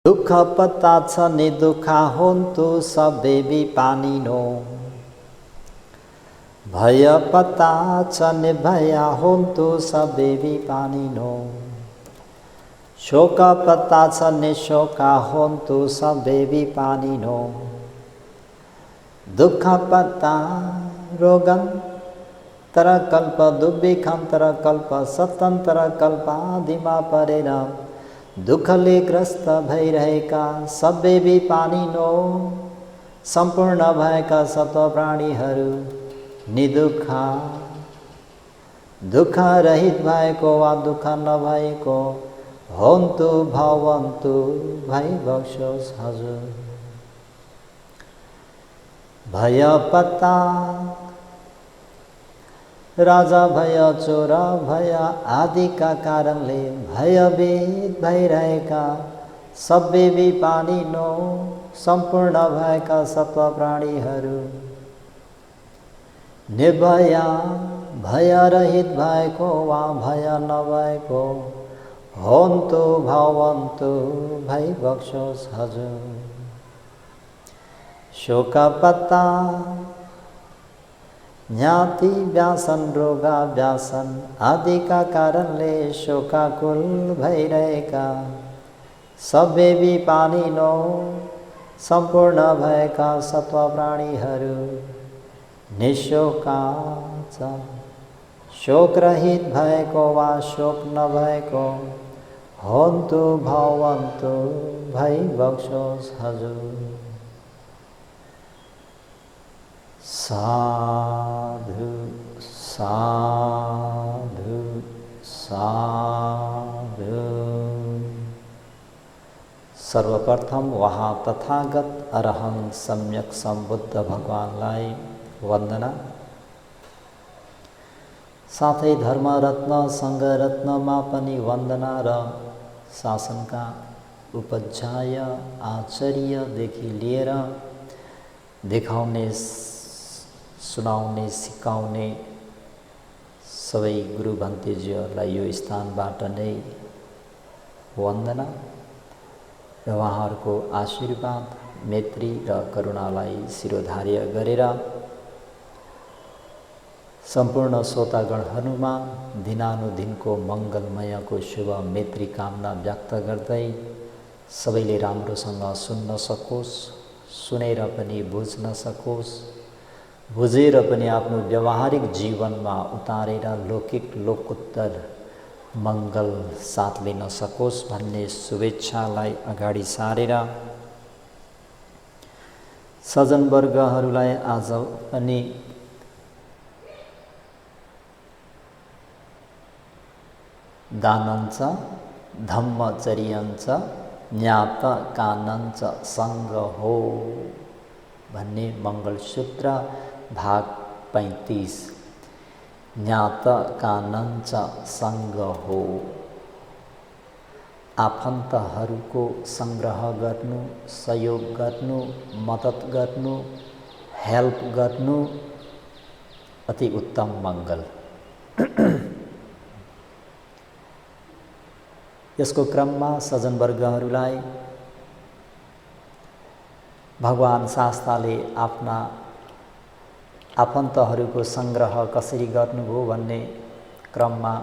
दुःख पत्ता छ नि दुःखा होन्तु सबै विपानिनो भय पत्ता छ नि भया होन्तु सबै विपानिनो शोक पत्ता छ नि शोका होन्तु सबै विपानिनो दुःख पत्ता रोगन्तर कल्प दुर्भिक्षान्तर कल्प सतन्तर कल्पादिमा परेर दुःखले ग्रस्त भइरहेका सबै विपानिनो सम्पूर्ण भएका सत्व प्राणीहरू निदुःखा दुःख रहित भएको वा दुःख नभएको होन्तु भवन्तु भइबक्सोस् हजुर। भय पत्ता राजा भय चोर भय आदिका कारणले भयभीत भइरहेका सबै विपानिनो सम्पूर्ण भएका सत्व प्राणीहरू निर्भया भयरहित भएको वा भय नभएको होन्तु भवन्तु भइबक्सोस् हजुर। शोक पत्ता ज्ञाति व्यासन रोगा व्यासन आदिका कारणले शोकाकुल भइरहेका सबै विपानिनो सम्पूर्ण भएका सत्व प्राणीहरू निशोका छ शोक रहित भएको वा शोक नभएको होन्तु भवन्तु भइबक्सोस् हजुर। साधु साधु साधु। सर्वप्रथम वहाँ तथागत अरहंत सम्यक सम्बुद्ध भगवानलाई वन्दना, साथै धर्मरत्न सङ्घरत्नमा पनि वन्दना र शासनका उपाध्याय आचार्यदेखि लिएर देखाउने सुनाउने सिकाउने सबै गुरु भन्तेजीहरूलाई यो स्थानबाट नै वन्दना र उहाँहरूको आशीर्वाद मैत्री र करुणालाई शिरोधार्य गरेर सम्पूर्ण श्रोतागणहरूमा दिनानुदिनको मङ्गलमयको शुभ मैत्री कामना व्यक्त गर्दै सबैले राम्रोसँग सुन्न सकोस्, सुनेर पनि बुझ्न सकोस्, बुझेर पनि आफ्नो व्यावहारिक जीवनमा उतारेर लौकिक लोकोत्तर मङ्गल साथ लिन सकोस् भन्ने शुभेच्छालाई अगाडि सारेर सज्जनवर्गहरूलाई आज पनि दानञ्च धम्मचर्यञ्च ज्ञातकानञ्च सङ्ग्रहो भन्ने मङ्गलसूत्र भाग 35 ज्ञातकानञ्च सङ्ग्रहो। आफन्तहरूको सङ्ग्रह गर्नु, सहयोग गर्नु, मद्दत गर्नु, हेल्प गर्नु अति उत्तम मङ्गल। यसको क्रममा सज्जनवर्गहरूलाई भगवान शास्ताले आफ्ना आफन्तहरूको सङ्ग्रह कसरी गर्नुभयो भन्ने क्रममा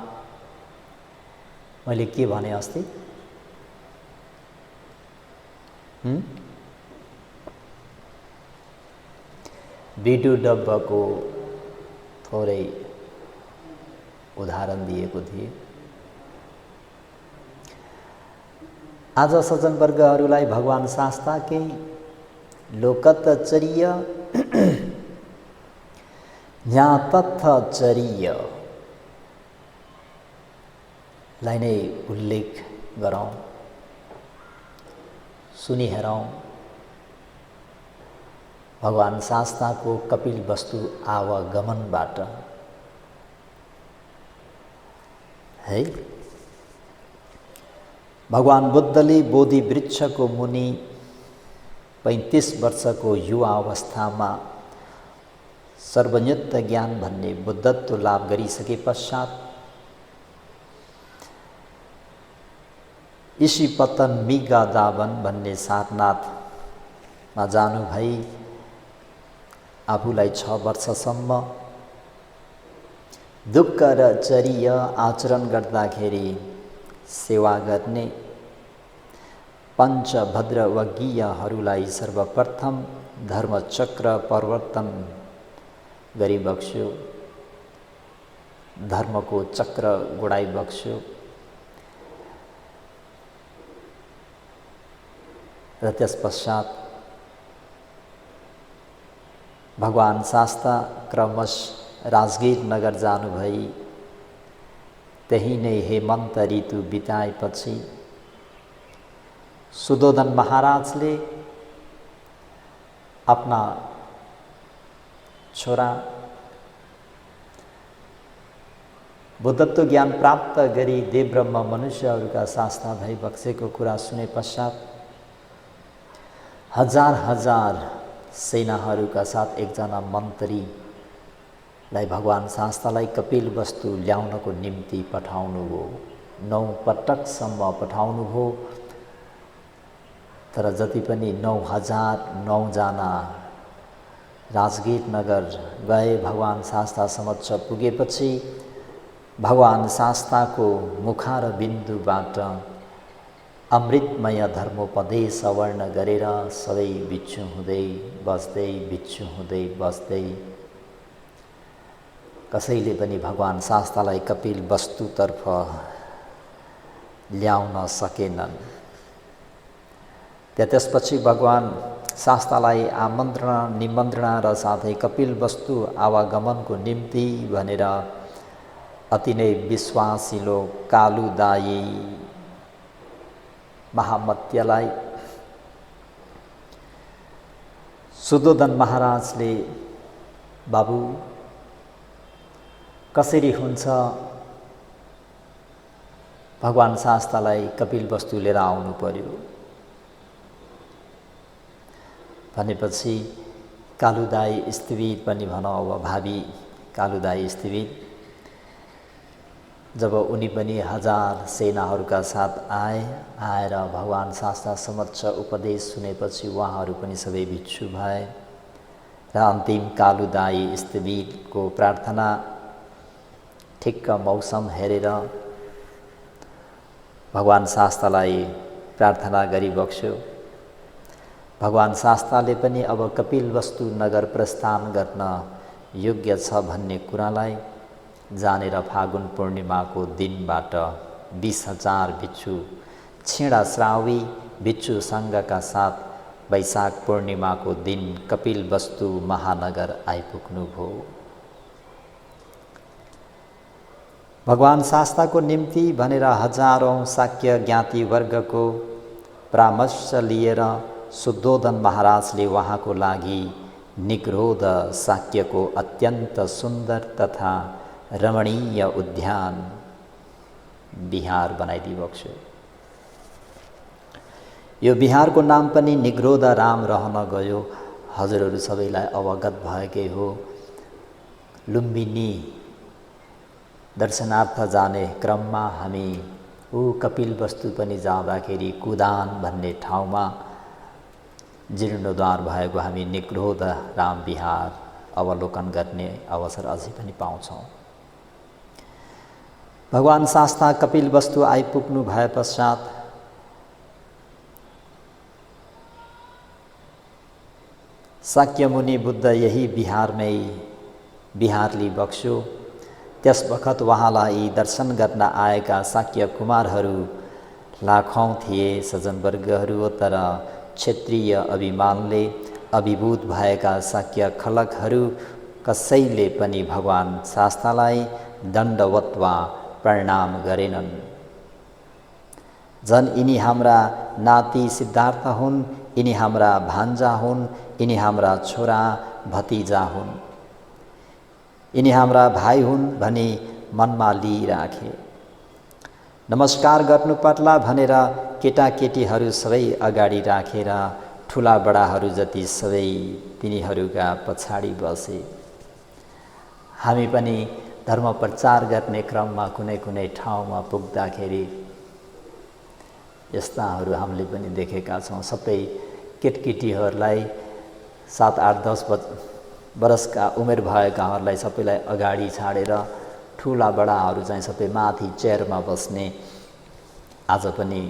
मैले के भने अस्ति बिटु डब्बाको थोरै उदाहरण दिएको थिएँ। आज सज्जनवर्गहरूलाई भगवान शास्ताकै लोकतचर्य ज्ञातथचर्य लाई नै उल्लेख गरौँ, सुनिहेरौँ। भगवान शास्ताको कपिलवस्तु आवागमनबाट है। भगवान बुद्धले बोधि वृक्षको मुनि 35 वर्षको युवा अवस्थामा सर्वज्ञत्व ज्ञान भन्ने बुद्धत्व लाभ गरिसके पश्चात इसीपतन मिगा दावन भन्ने सारनाथमा जानुभई आफूलाई 6 वर्षसम्म दुःख र चर्य आचरण गर्दाखेरि सेवा गर्ने पञ्चभद्रवर्गीयहरूलाई सर्वप्रथम धर्मचक्र परिवर्तन गरिबक्स्यो, धर्मको चक्र गुडाइबक्स्यो र त्यसपश्चात भगवान शास्ता क्रमश राजगीर नगर जानुभई त्यही नै हेमन्त ऋतु बिताएपछि सुदोधन महाराजले आफ्ना छोरा बुद्धत्व ज्ञान प्राप्त गरी देवब्रह्म मनुष्यहरूका शास्ता भइबक्सेको कुरा सुने पश्चात हजार हजार सेनाहरूका साथ एकजना मन्त्रीलाई भगवान शास्तालाई कपिलवस्तु ल्याउनको निम्ति पठाउनुभयो। 9 पटकसम्म पठाउनुभयो, तर जति पनि 9009 जना राजगीर नगर गए। भगवान शास्ता समक्ष पुगेपछि भगवान शास्ताको मुखार बिन्दुबाट अमृतमय धर्मोपदेश अवर्ण गरेर सबै बिच्छु हुँदै बस्दै बिच्छु हुँदै बस्दै कसैले पनि भगवान शास्तालाई कपिल वस्तुतर्फ ल्याउन सकेनन्। त्यसपछि भगवान शास्तालाई आमन्त्रणा निमन्त्रणा र साथै कपिल वस्तु आवागमनको निम्ति भनेर अति नै विश्वासिलो कालुदायी महामत्यलाई सुदोधन महाराजले बाबु कसरी हुन्छ भगवान शास्तालाई कपिल वस्तु लिएर आउनु पर्यो भनेपछि कालुदाई स्थिवित पनि भनौँ अब भावी कालुदाई स्थिवित जब उनी पनि हजार सेनाहरूका साथ आएर भगवान शास्ता समक्ष उपदेश सुनेपछि उहाँहरू पनि सबै भिक्षु भए र अन्तिम कालुदाई स्थिवितको प्रार्थना ठिक्क मौसम हेरेर भगवान शास्तालाई प्रार्थना गरिबक्स्यो। भगवान शास्ताले पनि अब कपिलवस्तु नगर प्रस्थान गर्न योग्य छ भन्ने कुरालाई जानेर फागुन पूर्णिमाको दिनबाट 20,000 भिक्षु छेडा श्रावी भिक्षु सङ्घका साथ वैशाख पूर्णिमाको दिन कपिलवस्तु महानगर आइपुग्नुभयो। भगवान शास्ताको निम्ति भनेर हजारौं शाक्य ज्ञाति वर्गको परामर्श लिएर सुदोधन महाराजले उहाँको लागि निग्रोध शाक्यको अत्यन्त सुन्दर तथा रमणीय उद्यान बिहार बनाइदिबक्स्यो। यो बिहारको नाम पनि निग्रोध राम रहन गयो। हजुरहरू सबैलाई अवगत भएकै हो। लुम्बिनी दर्शनार्थ जाने क्रममा हामी कपिलवस्तु पनि जाँदाखेरि कुदान भन्ने ठाउँमा जीर्णोद्धार भएको हामी निग्रोध राम बिहार अवलोकन गर्ने अवसर अझै पनि पाउँछौँ। भगवान शास्ता कपिलवस्तु आइपुग्नु भए पश्चात शाक्य मुनि बुद्ध यही बिहारमै बिहार लिबक्स्यो। त्यस बखत उहाँलाई दर्शन गर्न आएका शाक्य कुमारहरू लाखौं थिए, सज्जनवर्गहरू। तर क्षेत्रीय अभिमानले अभिभूत भएका शाक्य खलकहरू कसैले पनि भगवान शास्तालाई दण्डवत वा प्रणाम गरेनन्। झन् यिनी हाम्रा नाति सिद्धार्थ हुन्, यिनी हाम्रा भान्जा हुन्, यिनी हाम्रा छोरा भतिजा हुन्, यिनी हाम्रा भाइ हुन् भनी मनमा लिइराखे। नमस्कार गर्नु पर्ला भनेर केटाकेटीहरू सबै अगाडि राखेर ठुला बडाहरू जति सबै तिनीहरूका पछाडि बसे। हामी पनि धर्म प्रचार गर्ने क्रममा कुनै कुनै ठाउँमा पुग्दाखेरि यस्ताहरू हामीले पनि देखेका छौँ। सबै केटकेटीहरूलाई 7, 8, 10 बरसका उमेर भएकाहरूलाई सबैलाई अगाडि छाडेर ठुला बडाहरू चाहिँ सबै माथि चेयरमा बस्ने, आज पनि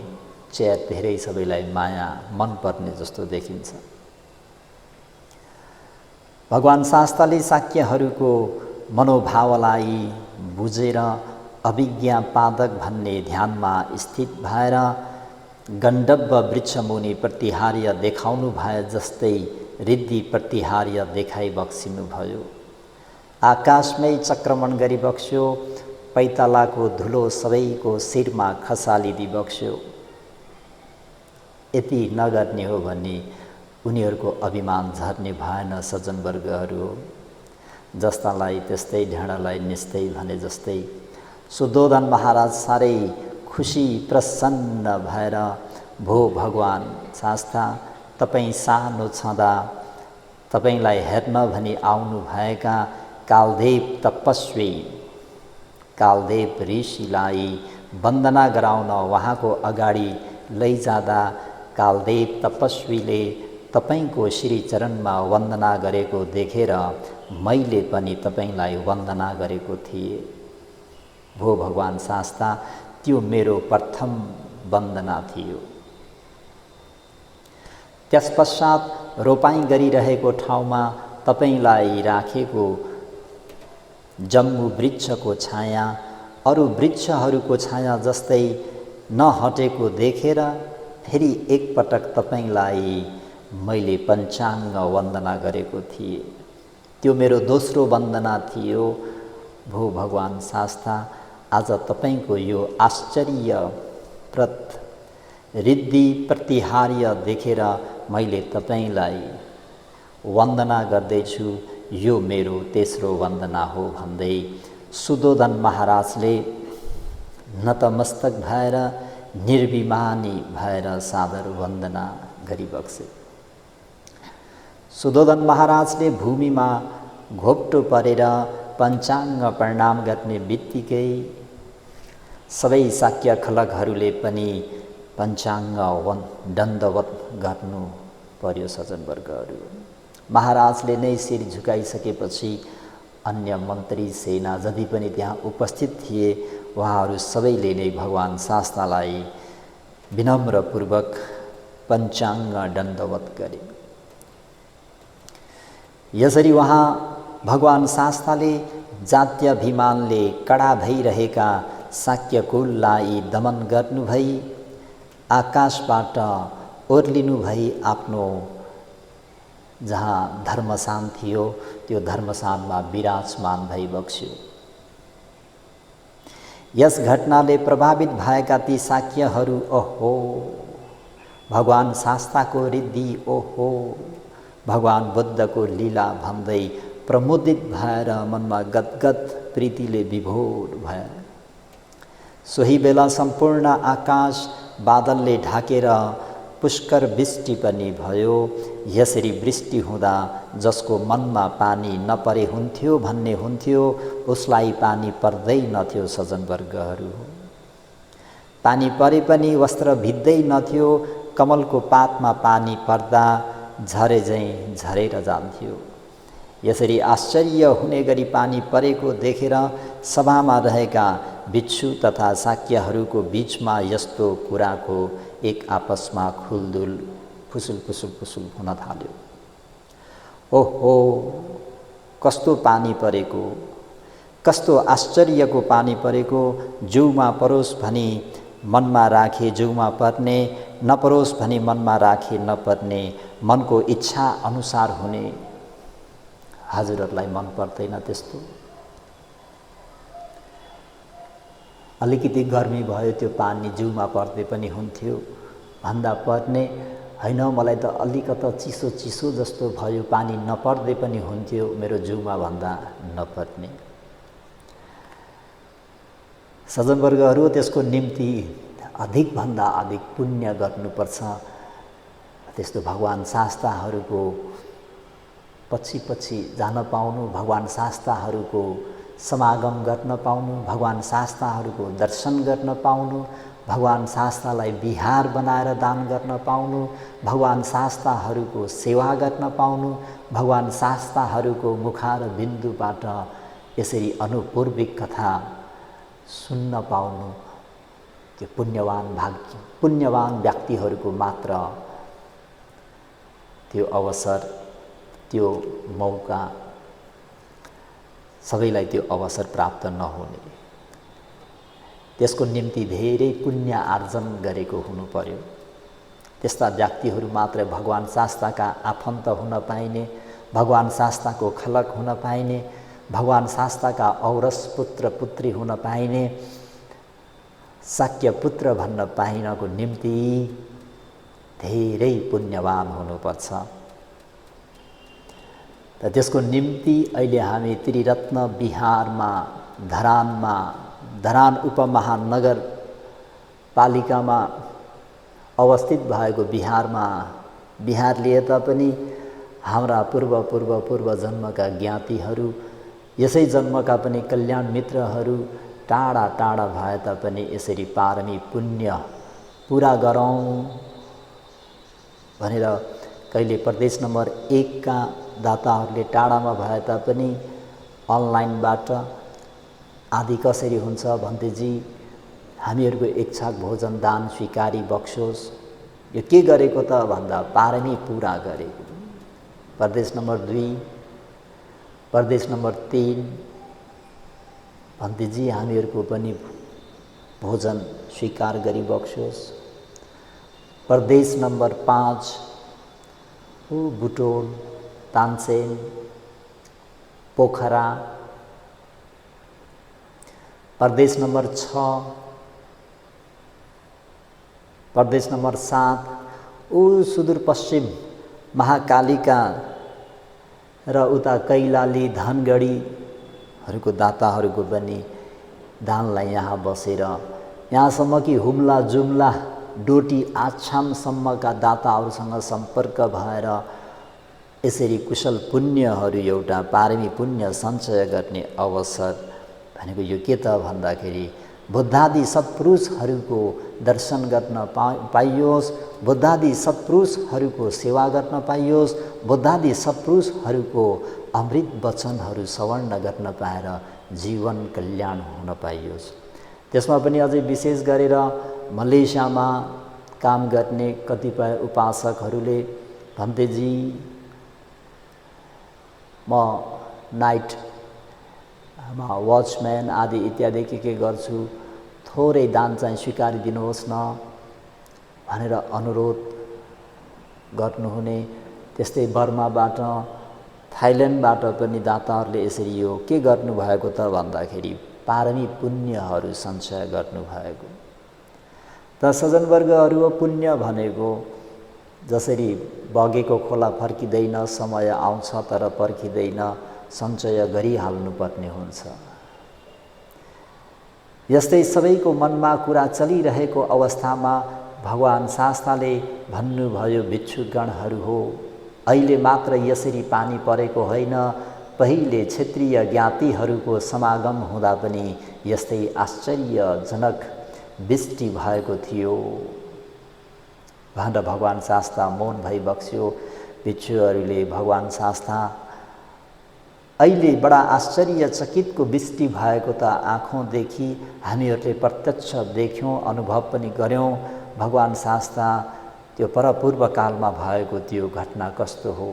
चेयर धेरै सबैलाई माया मनपर्ने जस्तो देखिन्छ। भगवान् शास्ताले शाक्यहरूको मनोभावलाई बुझेर अभिज्ञा पादक भन्ने ध्यानमा स्थित भएर गण्डव्य वृक्षमुनि प्रतिहार्य देखाउनु भए जस्तै रिद्धि प्रतिहार्य देखाइ बक्सिनु भयो। आकाशमै चक्रमण गरी बक्स्यो, पैतालाको धुलो सबैको शिरमा खसालिदी बक्स्यो। यति नगर्ने हो भने उनीहरूको अभिमान झर्ने भएन सज्जनवर्गहरू हो। जस्तालाई त्यस्तै ढेँडालाई निस्तै भने जस्तै सुद्धोधन महाराज साह्रै खुसी प्रसन्न भएर, भो भगवान् शास्ता, तपाईँ सानो छँदा तपाईँलाई हेर्न भनी आउनु भएका कालदेव तपस्वी कालदेव ऋषिलाई वन्दना गराउन उहाँको अगाडि लैजाँदा कालदेव तपस्वीले तपाईंको श्रीचरणमा वन्दना गरेको देखेर मैले पनि तपाईंलाई वन्दना गरेको थिएँ। भो भगवान् शास्ता, त्यो मेरो प्रथम वन्दना थियो। त्यसपश्चात रोपाइँ गरिरहेको ठाउँमा तपाईंलाई राखेको जम्बु वृक्षको छाया अरू वृक्षहरूको छाया जस्तै नहटेको देखेर फेरि एकपटक तपाईंलाई मैले पञ्चाङ्ग वन्दना गरेको थिएँ। त्यो मेरो दोस्रो वन्दना थियो। भो भगवान् शास्ता, आज तपाईंको यो आश्चर्यप्रद रिद्धि प्रतिहार्य देखेर मैले तपाईंलाई वन्दना गर्दैछु। यो मेरो तेस्रो वन्दना हो भन्दै सुद्धोधन महाराजले नतमस्तक भएर निर्विमानी भएर सादर वन्दना गरिबक्से। सुद्धोधन महाराजले भूमिमा घोप्टो परेर पञ्चाङ्ग प्रणाम गर्ने बित्तिकै सबै शाक्य खलकहरूले पनि पञ्चाङ्ग दण्डवत गर्नु पर्यो। सज्जनवर्गहरू, महाराजले नै शिर झुकाइसकेपछि अन्य मन्त्री सेना जति पनि त्यहाँ उपस्थित थिए उहाँहरू सबैले नै भगवान् शास्तालाई विनम्रपूर्वक पञ्चाङ्ग दण्डवत गरे। यसरी उहाँ भगवान् शास्ताले जात्याभिमानले कडा भइरहेका शाक्यकुललाई दमन गर्नु भई आकाशबाट ओर्लिनु भई आफ्नो जहाँ धर्मसान थियो त्यो धर्मसानमा विराजमान भई बक्स्यो। यस घटनाले प्रभावित भएका ती शाक्यहरू ओहो भगवान् शास्ताको रिद्धि, ओहो भगवान् बुद्धको लीला भन्दै प्रमुदित भएर मनमा गदगद प्रीतिले विभोर भए। सोही बेला सम्पूर्ण आकाश बादलले ढाकेर पुष्कर वृष्टि पनि भयो। यसरी वृष्टि हुँदा जसको मनमा पानी नपरे हुन्थ्यो भन्ने हुन्थ्यो उसलाई पानी पर्दै नथ्यो। सज्जनवर्गहरू, पानी परे पनि वस्त्र भिज्दै नथ्यो। कमलको पातमा पानी पर्दा झरे झैँ झरेर जान्थ्यो। यसरी आश्चर्य हुने गरी पानी परेको देखेर सभामा रहेका भिक्षु तथा शाक्यहरूको बीचमा यस्तो कुराको एक आपसमा खुलदुल फुसुल फुसुल फुसुल हुन थाल्यो। ओहो कस्तो पानी परेको, कस्तो आश्चर्यको पानी परेको। जिउमा परोस् भनी मनमा राखे जिउमा पर्ने, नपरोस् भनी मनमा राखे नपर्ने, मनको इच्छा अनुसार हुने। हजुरहरूलाई मन पर्दैन त्यस्तो? अलिकति गर्मी भयो त्यो पानी जिउमा पर्दै पनि हुन्थ्यो भन्दा पर्ने हैन, मलाई त अलिकता चिसो चिसो जस्तो भयो, पानी नपर्दै पनि हुन्थ्यो मेरो जिउमा भन्दा नपर्ने। सज्जनवर्गहरू, त्यसको निम्ति अधिक भन्दा अधिक पुण्य गर्नुपर्छ। त्यस्तो भगवान् शास्ताहरूको पछि पछि जान पाउनु, भगवान् शास्ताहरूको समागम गर्न पाउनु, भगवान् शास्ताहरूको दर्शन गर्न पाउनु, भगवान शास्तालाई विहार बनाएर दान गर्न पाउनु, भगवान शास्ताहरूको सेवा गर्न पाउनु, भगवान शास्ताहरूको मुखार बिन्दुबाट यसरी अनुपूर्विक कथा सुन्न पाउनु त्यो पुण्यवान भाग्य, पुण्यवान व्यक्तिहरूको मात्र त्यो अवसर, त्यो मौका, सबैलाई त्यो अवसर प्राप्त नहुने। त्यसको निम्ति धेरै पुण्य आर्जन गरेको हुनु पर्यो। त्यस्ता व्यक्तिहरू मात्र भगवान शास्ताका आफन्त हुन पाइने, भगवान शास्ताको खलक हुन पाइने, भगवान शास्ताका औरस पुत्र पुत्री हुन पाइने, शाक्य पुत्र भन्न पाइनको निम्ति धेरै पुण्यवान हुनुपर्छ। र त्यसको निम्ति अहिले हामी त्रिरत्न विहारमा धरान उपमहानगर पालिकामा अवस्थित भएको विहार लिए तापनि हाम्रा पूर्व जन्मका ज्ञातिहरू, यसै जन्मका पनि कल्याण मित्रहरू टाढा टाढा भए तापनि यसरी पारमी पुण्य पुरा गरौँ भनेर कहिले प्रदेश नम्बर 1 का दाताहरूले टाढामा भए तापनि अनलाइनबाट आदि कसरी हुन्छ भन्तेजी हामीहरूको इच्छा भोजन दान स्वीकारी बक्सोस्। यो के गरेको त भन्दा पारमी पुरा गरेको। प्रदेश नम्बर 2, प्रदेश नम्बर 3 भन्तेजी हामीहरूको पनि भोजन स्वीकार गरी बक्सोस्। प्रदेश नम्बर 5 बुटोल, तानसेन, पोखरा। प्रदेश नम्बर 6, प्रदेश नम्बर 7 सुदूरपश्चिम महाकालिका र उता कैलाली धनगढीहरूको दाताहरूको पनि दानलाई यहाँ बसेर, यहाँसम्म कि हुम्ला जुम्ला डोटी आछामसम्मका दाताहरूसँग सम्पर्क भएर यसरी कुशल पुण्यहरू एउटा पारमी पुण्य सञ्चय गर्ने अवसर भनेको यो के त भन्दाखेरि बुद्धादि सत्पुरुषहरूको दर्शन गर्न पाइयोस्, बुद्धादि सत्पुरुषहरूको सेवा गर्न पाइयोस्, बुद्धादि सत्पुरुषहरूको अमृत वचनहरू श्रवण गर्न पाएर जीवन कल्याण हुन पाइयोस्। त्यसमा पनि अझै विशेष गरेर मलेसियामा काम गर्ने कतिपय उपासकहरूले भन्तेजी म नाइटमा वाचम्यान आदि इत्यादि के गर्छु, थोरै दान चाहिँ स्वीकारिदिनुहोस् न भनेर अनुरोध गर्नुहुने। त्यस्तै बर्माबाट, थाइल्यान्डबाट पनि दाताहरूले यसरी यो के गर्नुभएको त भन्दाखेरि पारमी पुण्यहरू सञ्चय गर्नुभएको। त सज्जनवर्गहरू पुण्य भनेको जसरी बगेको खोला फर्किँदैन, समय आउँछ तर पर्खिँदैन, सञ्चय गरिहाल्नुपर्ने हुन्छ। यस्तै सबैको मनमा कुरा चलिरहेको अवस्थामा भगवान शास्ताले भन्नुभयो, भिक्षुगणहरू हो, अहिले मात्र यसरी पानी परेको होइन, पहिले क्षेत्रीय ज्ञातिहरूको समागम हुँदा पनि यस्तै आश्चर्यजनक वृष्टि भएको थियो भनेर भगवान शास्ता मौन भई बक्स्यो। भिक्षुहरूले भगवान शास्ता अहिले बडा आश्चर्यचकितको वृष्टि भएको त आँखौँदेखि हामीहरूले प्रत्यक्ष देख्यौँ, अनुभव पनि गऱ्यौँ। भगवान शास्ता त्यो परपूर्व कालमा भएको त्यो घटना कस्तो हो,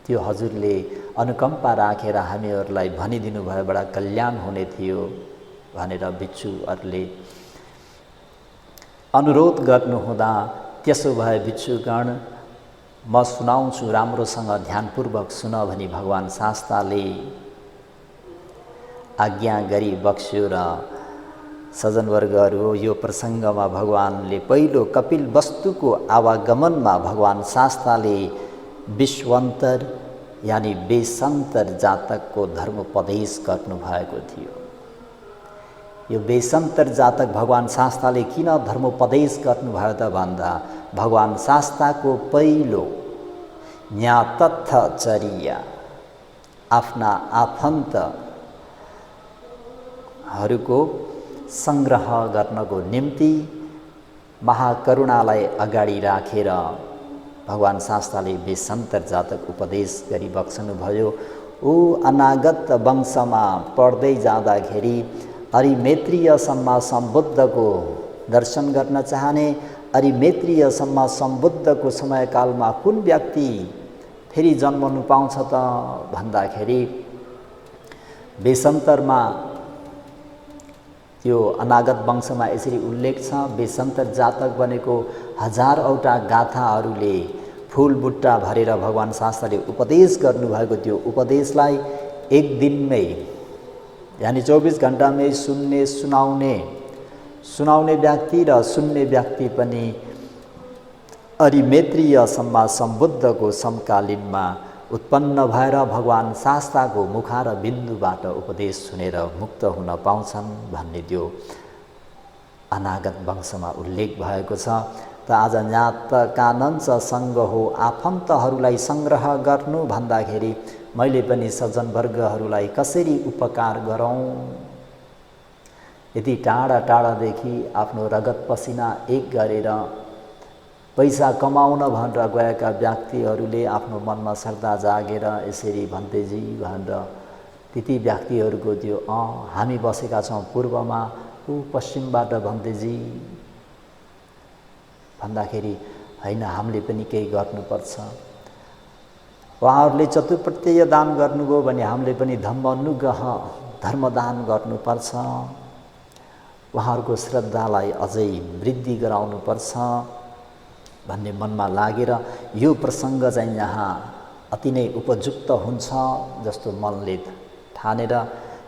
त्यो हजुरले अनुकम्पा राखेर हामीहरूलाई भनिदिनु भए बडा कल्याण हुने थियो भनेर भिक्षुहरूले अनुरोध गर्नुहुँदा, त्यसो भए भिक्षुगण म सुनाउँछु, राम्रोसँग ध्यानपूर्वक सुन भनी भगवान शास्ताले आज्ञा गरी बक्स्यो। र सज्जनवर्गहरू, यो प्रसङ्गमा भगवानले पहिलो कपिल वस्तुको आवागमनमा भगवान शास्ताले विश्वन्तर यानि वेषन्तर जातकको धर्मोपदेश गर्नुभएको थियो। यो वेषन्तर जातक भगवान शास्ताले किन धर्मोपदेश गर्नुभयो त भन्दा भगवान शास्ताको पहिलो न्यातथचर्या आफ्ना आफन्तहरूको सङ्ग्रह गर्नको निम्ति महाकरुणालाई अगाडि राखेर भगवान् शास्ताले बेसन्तर जातक उपदेश गरिबक्सनुभयो। ऊ अनागत वंशमा पढ्दै जाँदाखेरि अरिमेत्रियसम्म सम्बुद्धको दर्शन गर्न चाहने, अरिमेत्रियसम्म सम्बुद्धको समयकालमा कुन व्यक्ति फेरि जन्मनु पाउँछ त भन्दाखेरि बेसन्तरमा त्यो अनागत वंशमा यसरी उल्लेख छ। बेसन्तर जातक भनेको हजारौटा गाथाहरूले फुलबुट्टा भरेर भगवान् शास्त्रले उपदेश गर्नुभएको त्यो उपदेशलाई एक दिनमै यानि 24 घण्टामै सुनाउने व्यक्ति र सुन्ने व्यक्ति पनि अरिमेत्रियसम्म सम्बुद्धको समकालीनमा उत्पन्न भएर भगवान् शास्ताको मुखा र बिन्दुबाट उपदेश सुनेर मुक्त हुन पाउँछन् भन्ने त्यो अनागत वंशमा उल्लेख भएको छ। त आज ज्ञातकानञ्च सङ्ग हो, आफन्तहरूलाई सङ्ग्रह गर्नु भन्दाखेरि मैले पनि सज्जनवर्गहरूलाई कसरी उपकार गरौँ। यदि टाढा टाढादेखि आफ्नो रगत पसिना एक गरेर पैसा कमाउन भनेर गएका व्यक्तिहरूले आफ्नो मनमा श्रद्धा जागेर यसरी भन्तेजी भनेर ती व्यक्तिहरूको त्यो हामी बसेका छौँ पूर्वमा, ऊ पश्चिमबाट भन्तेजी भन्दाखेरि होइन हामीले पनि केही गर्नुपर्छ। उहाँहरूले चतुप्रत्यय दान गर्नुभयो भने हामीले पनि धम्मानुग्रह धर्मदान गर्नुपर्छ। उहाँहरूको श्रद्धालाई अझै वृद्धि गराउनुपर्छ भन्ने मनमा लागेर यो प्रसङ्ग चाहिँ यहाँ अति नै उपयुक्त हुन्छ जस्तो मनले ठानेर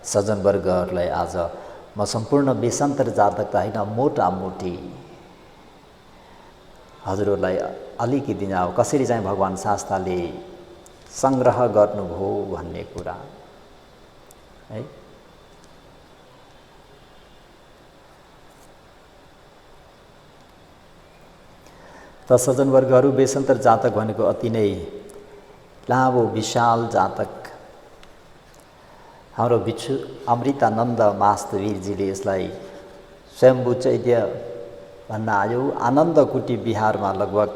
सज्जनवर्गहरूलाई आज म सम्पूर्ण बेसन्तर जातक त होइन, मोटामोटी हजुरहरूलाई अलिकति अब कसरी चाहिँ भगवान् शास्ताले सङ्ग्रह गर्नुभयो भन्ने कुरा है। त सज्जनवर्गहरू बेसन्तर जातक भनेको अति नै लामो विशाल जातक। हाम्रो भिक्षु अमृतानन्द मास्तवीरजीले यसलाई स्वयम्भू चैत्य भन्न आयो। आनन्दकुटी बिहारमा लगभग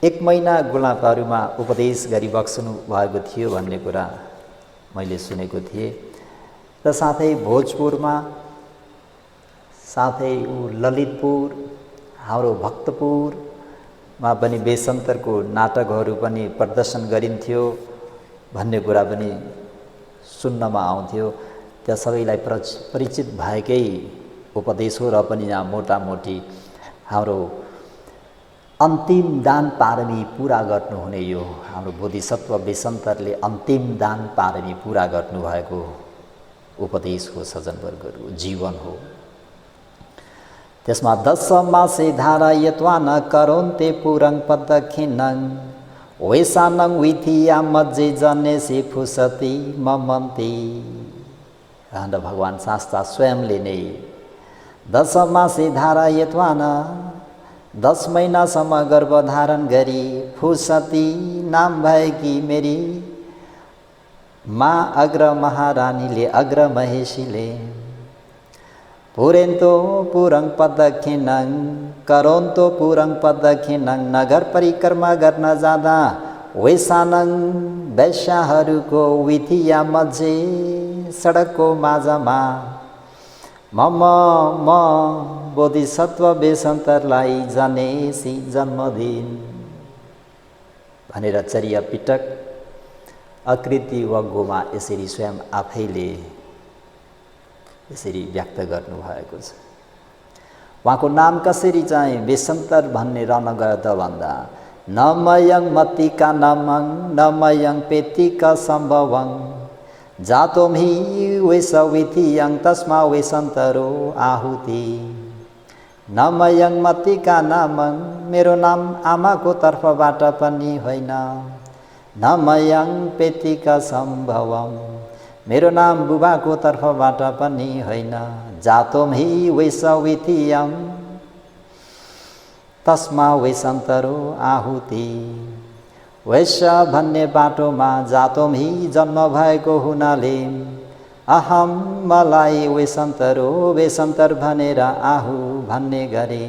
1 महिना गुलाबहरूमा उपदेश गरिबक्सनु भएको थियो भन्ने कुरा मैले सुनेको थिएँ। र साथै भोजपुरमा, साथै ललितपुर, हाम्रो भक्तपुरमा पनि बेसन्तरको नाटकहरू पनि प्रदर्शन गरिन्थ्यो भन्ने कुरा पनि सुन्नमा आउँथ्यो। त्यहाँ सबैलाई परिचित भएकै उपदेश हो। र पनि यहाँ मोटामोटी हाम्रो अन्तिम दान पारमी पुरा गर्नुहुने यो हाम्रो बोधिसत्व बेसन्तरले अन्तिम दान पारमी पुरा गर्नुभएको उपदेश हो सज्जनवर्गहरू, जीवन हो। त्यसमा 10 मासे धारा यत्वान करोन्ते पुरङ पदखिनं वैसानं विथिया मज्जे जनेसी फुसती ममन्ती भनेर भगवान् शास्ता स्वयंले नै 10 मासे धारा यत्वान 10 महिनासम्म गर्भधारण गरी फुसती नाम भएकी मेरी माँ अग्र महारानीले अग्र महेशीले पुरेन्तो पुरङ पदखिनं करोन्तो पुरङ पदखिनं नगर परिक्रमा गर्न जाँदा वैसानङ वैश्याहरूको विथिया मझे सडकको माझमा म बोधिसत्व बेसन्तरलाई जनेसी जन्मदिन भनेर चर्या पिटक आकृति वग्गोमा यसरी स्वयं आफैले यसरी व्यक्त गर्नुभएको छ। उहाँको नाम कसरी चाहिँ बेसन्तर भन्ने रहन गयो त भन्दा नमयङ मतिका नमङ नमयङ पेतिका सम्भवङ जातोम हि वैसविथियङ तस्मा वैसन्तरो आहुति। नमयङ मतिका नमङ मेरो नाम आमाको तर्फबाट पनि होइन, नमयङ पेतिका सम्भवम मेरो नाम बुबाको तर्फबाट पनि होइन, जातोम हि वैसविथियम तस्मा वैसन्तरो आहुति। वैश्य भन्ने बाटोमा जातोम हि जन्म भएको हुनाले अहम मलाई वेसन्तर भनेर आहु भन्ने गरे।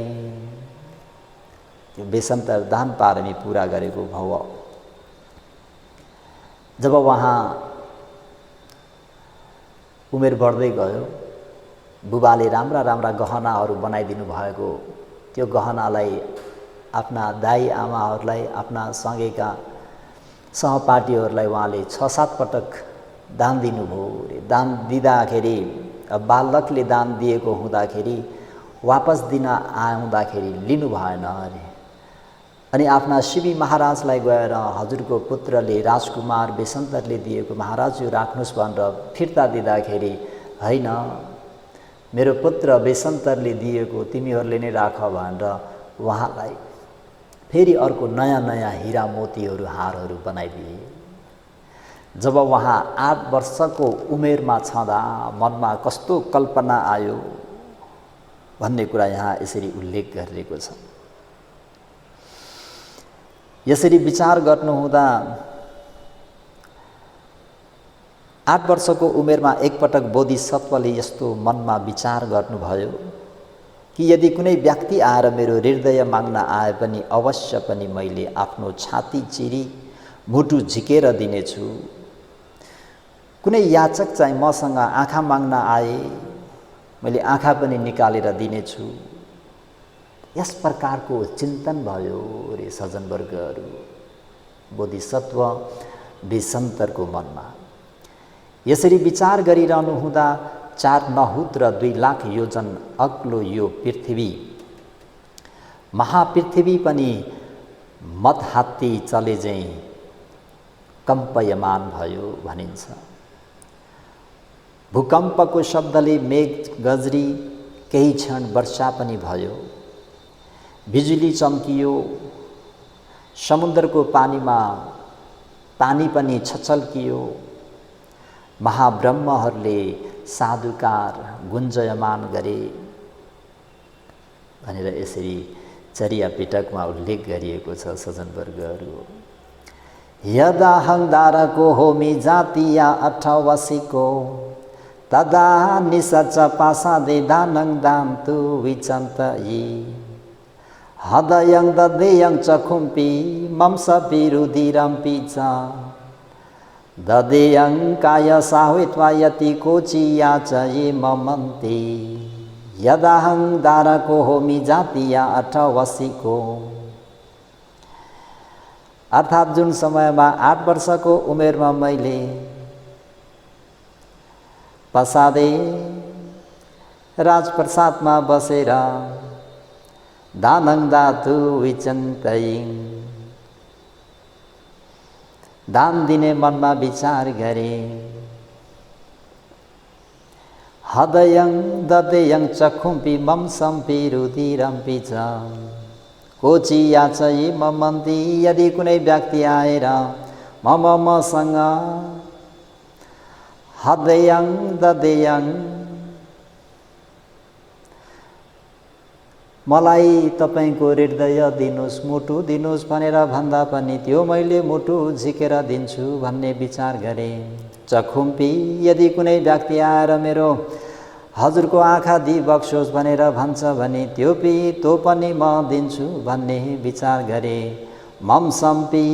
त्यो वेसन्तर दान पारमी पुरा गरेको भव। जब वहाँ उमेर बढ्दै गयो, बुबाले राम्रा राम्रा गहनाहरू बनाइदिनु भएको त्यो गहनालाई आफ्ना दाइ आमाहरूलाई, आफ्ना सँगैका सहपाठीहरूलाई उहाँले 6-7 पटक दान दिनुभयो रे। दान दिँदाखेरि बालकले दान दिएको हुँदाखेरि वापस दिन आउँदाखेरि लिनु भएन अरे। अनि आफ्ना शिवी महाराजलाई गएर हजुरको पुत्रले राजकुमार बेसन्तरले दिएको महाराज यो राख्नुहोस् भनेर फिर्ता दिँदाखेरि होइन मेरो पुत्र बेसन्तरले दिएको तिमीहरूले नै राख भनेर उहाँलाई फेरि अर्को नयाँ नयाँ हिरा मोतीहरू हारहरू बनाइदिए। जब उहाँ 8 वर्षको उमेरमा छँदा मनमा कस्तो कल्पना आयो भन्ने कुरा यहाँ यसरी उल्लेख गरिएको छ। यसरी विचार गर्नुहुँदा 8 वर्षको उमेरमा एकपटक बोधिसत्वले यस्तो मनमा विचार गर्नुभयो कि यदि कुनै व्यक्ति आएर मेरो हृदय माग्न आए पनि अवश्य पनि मैले आफ्नो छाती चिरी मुटु झिकेर दिनेछु। कुनै याचक चाहिँ मसँग आँखा माग्न आए मैले आँखा पनि निकालेर दिनेछु। यस प्रकारको चिन्तन भयो रे सज्जनवर्गहरू बोधिसत्व बेसन्तरको मनमा। यसरी विचार गरिरहनु हुँदा 4 नहुत र 2 लाख योजन अग्लो यो पृथ्वी महापृथ्वी पनि मतहात्ती चले झैं कम्पयमान भयो भनिन्छ। भूकम्पको शब्दले मेघ गजरी केही क्षण वर्षा पनि भयो। बिजुली चम्कियो, समुद्रको पानीमा पानी पनि छचल्कियो। महाब्रह्महरूले साधुकार गुन्जयमान गरे भनेर यसरी चर्या पिटकमा उल्लेख गरिएको छ सज्जनवर्गहरू। यदाहङ्कारको होमी जातिया अठवसीको तदा निसच पासादे दानङ दान्तु विचन्तयी हदयङ ददेयङ चखुम्पी मम्स विरुधिरम्पी च ददेयङ काय साहुत्वा यति कोचिया च ये ममन्ति यदाहङ्कारको होमी जातिया अठवसीको। अर्थात् जुन समयमा 8 वर्षको उमेरमा मैले पसादे राजप्रसादमा बसेर दानङ दातु विचन्तयिङ दान दिने मनमा विचार गरे। हदयङ ददेयङ चखुम्पी मम्सम्पी रुधिरम्पी च कोचिया च यी ममन्ती यदि कुनै व्यक्ति आएर मसँग हदयङ ददेयङ मलाई तपाईको हृदय दिनुस् मुटु दिनुस् भनेर भन्दा पनि त्यो मैले मुटु झिकेर दिन्छु भन्ने विचार गरे। चखुम्पी यदि कुनै व्यक्ति आएर मेरो हजुरको आँखा दिइबक्सोस् भनेर भन्छ भने त्यो पनि म दिन्छु भन्ने विचार गरे। मम्सम्पी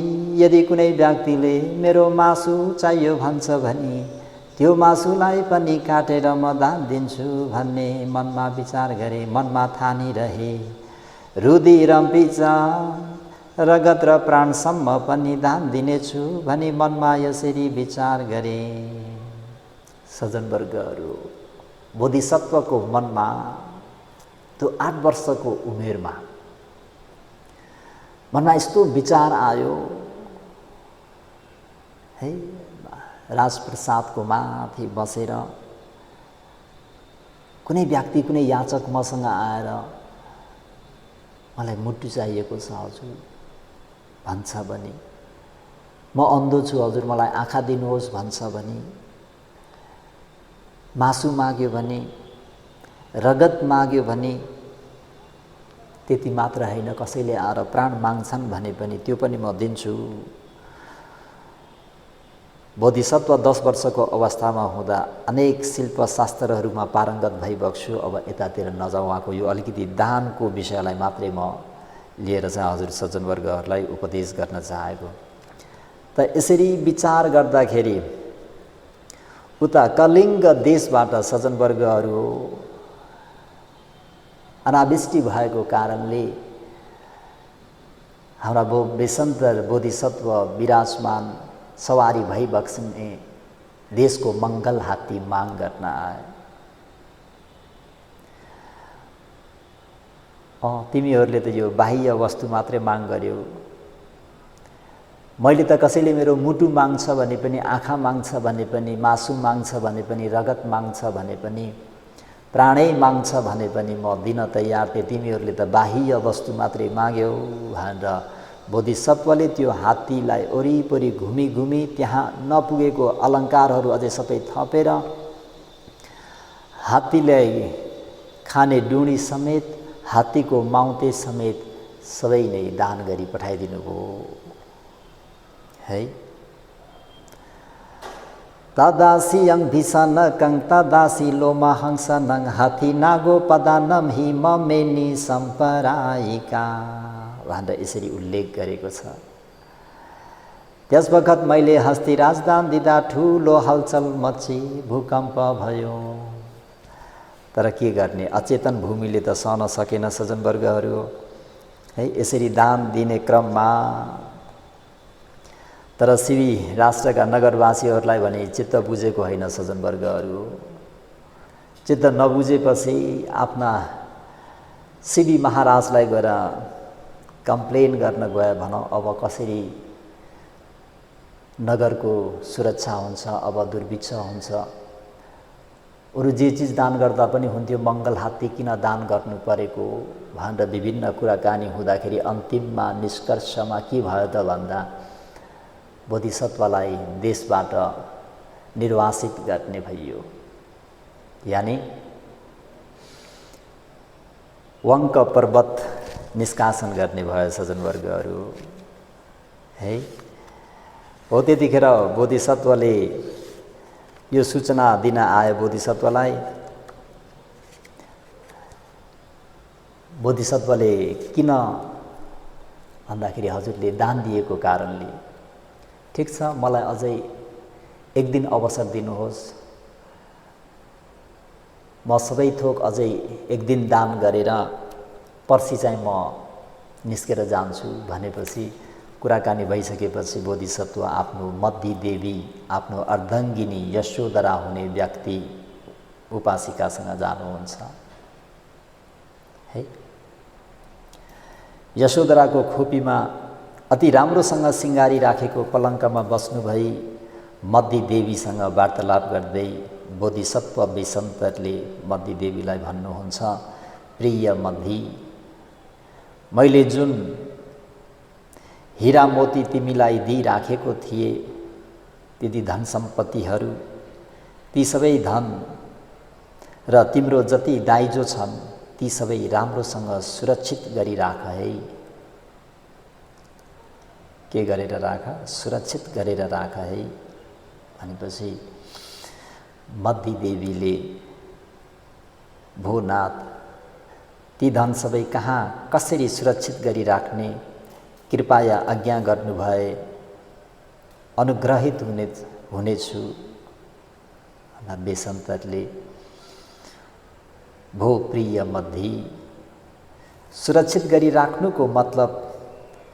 यदि कुनै व्यक्तिले मेरो मासु चाहियो भन्छ भने त्यो मासुलाई पनि काटेर म दान दिन्छु भन्ने मनमा विचार गरे, मनमा ठानिरहे। रुधिरम्पी च रगत र प्राणसम्म पनि दान दिनेछु भनी मनमा यसरी विचार गरे। सज्जनवर्गहरू बोधिसत्वको मनमा त्यो 8 वर्षको उमेरमा मनमा यस्तो विचार आयो, है राजप्रसादको माथि बसेर कुनै व्यक्ति कुनै याचक मसँग आएर मलाई मुटु चाहिएको छ हजुर भन्छ भने, म अन्धो छु हजुर मलाई आँखा दिनुहोस् भन्छ भने, मासु माग्यो भने, रगत माग्यो भने, त्यति मात्र होइन कसैले आएर प्राण माग्छन् भने पनि त्यो पनि म दिन्छु बोधिसत्व 10 वर्षको अवस्थामा हुँदा अनेक शिल्पशास्त्रहरूमा पारङ्गत भइबक्छु, अब यतातिर नजाउँ। उहाँको यो अलिकति दानको विषयलाई मात्रै म लिएर चाहिँ हजुर सज्जनवर्गहरूलाई उपदेश गर्न चाहेको। त यसरी विचार गर्दाखेरि उता कलिङ्ग देशबाट सज्जनवर्गहरू अनावृष्टि भएको कारणले हाम्रा बेसन्तर बोधिसत्व विराजमान सवारी भइबक्सिने देशको मङ्गल हात्ती माग गर्न आए। तिमीहरूले त यो बाह्य वस्तु मात्रै माग गर्यौ, मैले त कसैले मेरो मुटु माग्छ भने पनि, आँखा माग्छ भने पनि, मासु माग्छ भने पनि, रगत माग्छ भने पनि, प्राणै माग्छ भने पनि म दिन तयार थिएँ। तिमीहरूले त बाह्य वस्तु मात्रै माग्यौ भनेर बोधिसत्वले त्यो हात्तीलाई वरिपरि घुमी घुमी त्यहाँ नपुगेको अलङ्कारहरू अझै सबै थपेर हात्तीलाई खाने डुँडी समेत, हात्तीको माउते समेत सबै नै दान गरी पठाइदिनु भयो है। तदासी यङ भिसन कङ तदासी लोमा हंस नङ हाथी नागो पदानम हि ममेनी सम्पराइका भनेर यसरी उल्लेख गरेको छ। त्यस बखत मैले हस्ती राजदान दिँदा ठुलो हलचल मची भूकम्प भयो। तर के गर्ने, अचेतन भूमिले त सहन सकेन सज्जनवर्गहरू है। यसरी दान दिने क्रममा तर सिवी राष्ट्रका नगरवासीहरूलाई भने चित्त बुझेको होइन सज्जनवर्गहरू। चित्त नबुझेपछि आफ्ना सिवी महाराजलाई गएर कम्प्लेन गर्न गए भनौँ, अब कसरी नगरको सुरक्षा हुन्छ, अब दुर्भिक्ष हुन्छ, अरू जे चिज दान गर्दा पनि हुन्थ्यो, मङ्गल हात्ती किन दान गर्नु परेको भनेर विभिन्न कुराकानी हुँदाखेरि अन्तिममा निष्कर्षमा के भयो त भन्दा बोधिसत्वलाई देशबाट निर्वासित गर्ने भइयो। यानि वङ्क पर्वत निष्कासन गर्ने भयो सज्जनवर्गहरू है। हो त्यतिखेर बोधिसत्वले यो सूचना दिन आयो बोधिसत्वलाई। बोधिसत्वले किन भन्दाखेरि हजुरले दान दिएको कारणले। ठिक छ, मलाई अझै एक दिन अवसर दिनुहोस्, म सबै थोक अझै एक दिन दान गरेर पर्सि चाहिँ म निस्केर जान्छु भनेपछि कुराकानी भइसकेपछि बोधिसत्व आफ्नो मध्य देवी, आफ्नो अर्धङ्गिनी यशोधरा हुने व्यक्ति उपासिकासँग जानुहुन्छ है। यशोधराको खोपीमा अति राम्रोसँग सिँगारी राखेको पलङ्कमा बस्नुभई मध्य देवीसँग वार्तालाप गर्दै बोधिसत्व बेसन्तरले मध्य देवीलाई भन्नुहुन्छ, प्रिय मध्य, मैले जुन हीरा मोती तिमीलाई दिइराखेको थिए, ती धन सम्पत्तिहरू, ती सबै धन र तिम्रो जति दाइजो छन् ती सबै राम्रोसँग सुरक्षित गरी राख है। के गरेर राख? सुरक्षित गरेर राख है भनेपछि मध्य देवीले भोनाथ ती धन सबै कहाँ कसरी सुरक्षित गरी राख्ने कृपया आज्ञा गर्नुभए अनुग्रहित हुनेछु। बेसन्तरले भो प्रिय मध्य, सुरक्षित गरी राख्नुको मतलब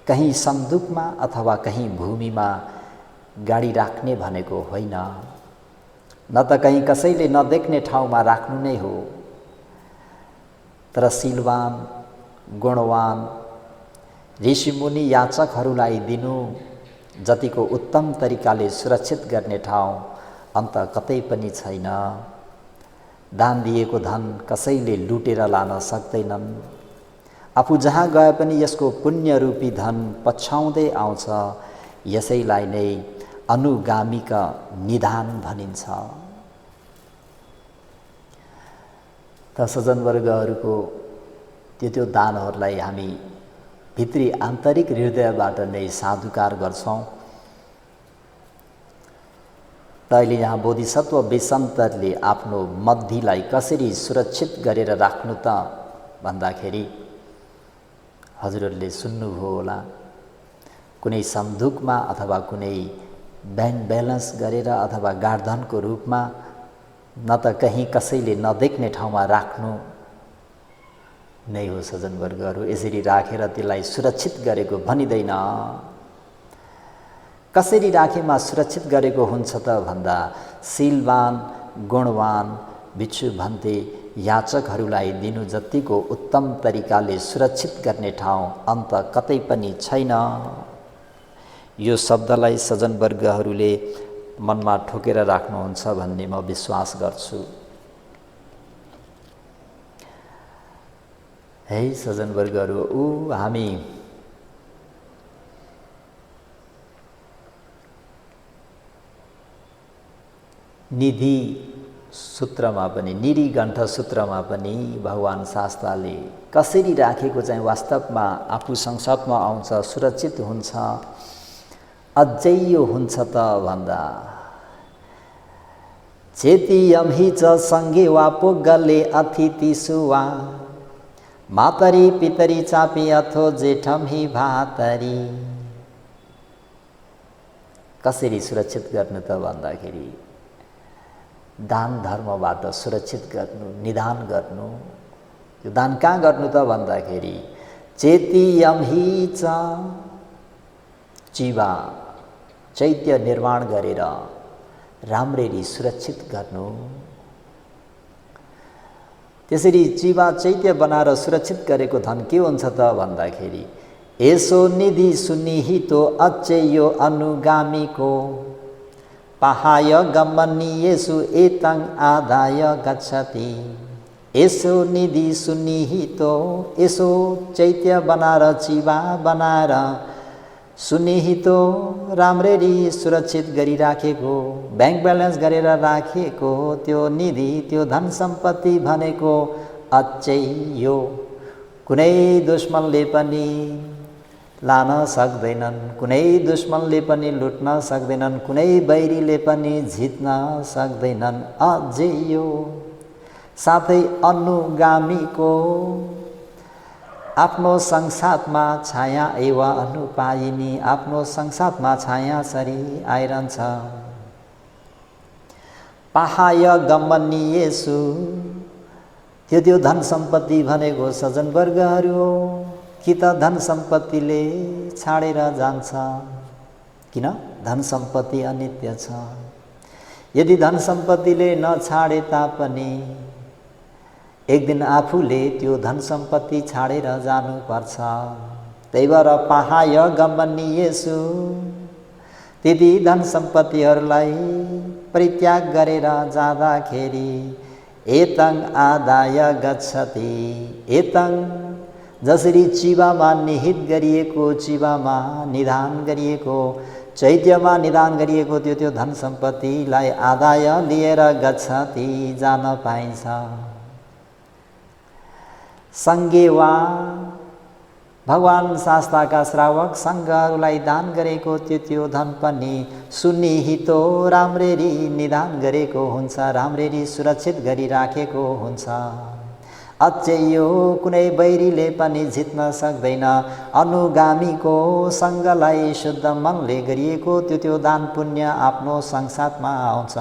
कहीँ सन्दुकमा अथवा कहीँ भूमिमा गाडी राख्ने भनेको होइन, न त कहीँ कसैले नदेख्ने ठाउँमा राख्नु नै हो। तर शीलवान, गुणवान ऋषिमुनि याचकहरूलाई दिनु जतिको उत्तम तरिकाले सुरक्षित गर्ने ठाउँ अन्त कतै पनि छैन। दान दिएको धन कसैले लुटेर लान सक्दैनन्। आफू जहाँ गए पनि यसको पुण्यरूपी धन पछ्याउँदै आउँछ। यसैलाई नै अनुगामीका निधान भनिन्छ। त सज्जनवर्गहरूको त्यो दानहरूलाई हामी भित्री आन्तरिक हृदयबाट नै साधुकार गर्छौँ। अहिले यहाँ बोधिसत्व बेसन्तरले आफ्नो मद्दीलाई कसरी सुरक्षित गरेर राख्नु त भन्दाखेरि हजुरहरूले सुन्नुभयो होला, कुनै सन्दुकमा अथवा कुनै ब्याङ्क ब्यालेन्स गरेर अथवा गार्धनको रूपमा न त कहीँ कसैले नदेख्ने ठाउँमा राख्नु नै हो सज्जनवर्गहरू। यसरी राखेर त्यसलाई सुरक्षित गरेको भनिँदैन। कसरी राखेमा सुरक्षित गरेको हुन्छ त भन्दा शीलवान गुणवान भिक्षु भन्ते याचकहरूलाई दिनु जतिको उत्तम तरिकाले सुरक्षित गर्ने ठाउँ अन्त कतै पनि छैन। यो शब्दलाई सज्जनवर्गहरूले मनमा ठोकेर राख्नुहुन्छ भन्ने म विश्वास गर्छु। है सज्जनवर्गहरू, हामी निधि सूत्रमा पनि निरीकण्ठ सूत्रमा पनि भगवान शास्त्रले कसरी राखेको चाहिँ वास्तवमा आफू संसदमा आउँछ, सुरक्षित हुन्छ, अझै यो हुन्छ त भन्दा चेतियम हि च सङ्गे वा पोगले अतिथि सुवा मातरी पितरी चापी अथो जेठम हि भातरी। कसरी सुरक्षित गर्नु त भन्दाखेरि दान धर्मबाट सुरक्षित गर्नु, निदान गर्नु। यो दान कहाँ गर्नु त भन्दाखेरि चेतियम हि च जीवा चैत्य निर्माण गरेर राम्ररी सुरक्षित गर्नु। त्यसरी जीवा चैत्य बनाएर सुरक्षित गरेको धन के हुन्छ त भन्दाखेरि यसो निधि सुनिहितो अचेयो अनुगामीको पहाय गमनी यसु एतं आदाय गच्छति। यसो निधि सुनिहितो, यसो चैत्य बनाएर जीवा बनाएर सुनिहितो राम्ररी सुरक्षित गरिराखेको, ब्याङ्क ब्यालेन्स गरेर राखेको त्यो निधि, त्यो धन सम्पत्ति भनेको अचेयो कुनै दुश्मनले पनि लान सक्दैनन्, कुनै दुश्मनले पनि लुट्न सक्दैनन्, कुनै बैरीले पनि जित्न सक्दैनन्। अझेयो साथै अनुगामीको आफ्नो संसारमा छाया एव अनुपायिनी, आफ्नो संसारमा छाया सरी आइरहन्छ। पहाय गमनीयेषु त्यो धन सम्पत्ति भनेको सज्जनवर्गहरू हो। कि त धन सम्पत्तिले छाडेर जान्छ, किन धन सम्पत्ति अनित्य छ। यदि धन सम्पत्तिले नछाडे तापनि एक दिन आफूले त्यो धन सम्पत्ति छाडेर जानुपर्छ। त्यही भएर पहाय गमनीयेषु त्यति धन सम्पत्तिहरूलाई परित्याग गरेर जाँदाखेरि एतं आदाय गच्छति। एतं जसरी चिवामा निहित गरिएको, चिवामा निधान गरिएको, चैत्यमा निदान गरिएको त्यो धन सम्पत्तिलाई आदाय लिएर गच्छति, जान पाइन्छ। सङ्गे वा भगवान शास्त्रका श्रावक सङ्घहरूलाई दान गरेको त्यो धन पनि सुनिहितो राम्ररी निदान गरेको हुन्छ, राम्ररी सुरक्षित गरिराखेको हुन्छ। अचेयो कुनै बैरीले पनि जित्न सक्दैन। अनुगामीको सङ्घलाई शुद्ध मनले गरिएको त्यो दान पुण्य आफ्नो संसारमा आउँछ।